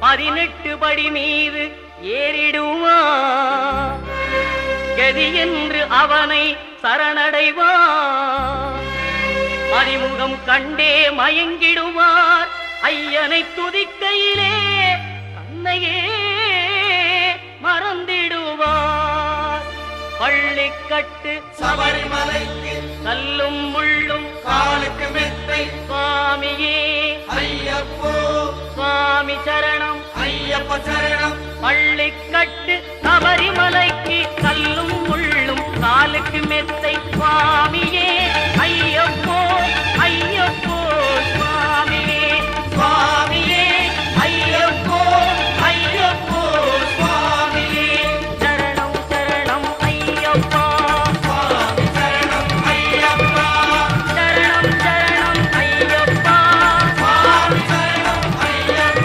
18 படி மீது ஏறிடுவார். கதி என்று அவனை சரணடைவார். அறிமுகம் கண்டே மயங்கிடுவார். ஐயனை துதிக்கையிலே தன்னையே மறந்திடுவார். பள்ளிக்கட்டு சபரிமலைக்கு கல்லும் முள்ளும் காலுக்கு மெத்தை சுவாமியே ஐயப்போ சுவாமி சரணம் ஐயப்ப சரணம். பள்ளிக்கட்டு சபரிமலைக்கு கல்லும் முள்ளும் காலுக்கு மெத்தை சுவாமியே ஐய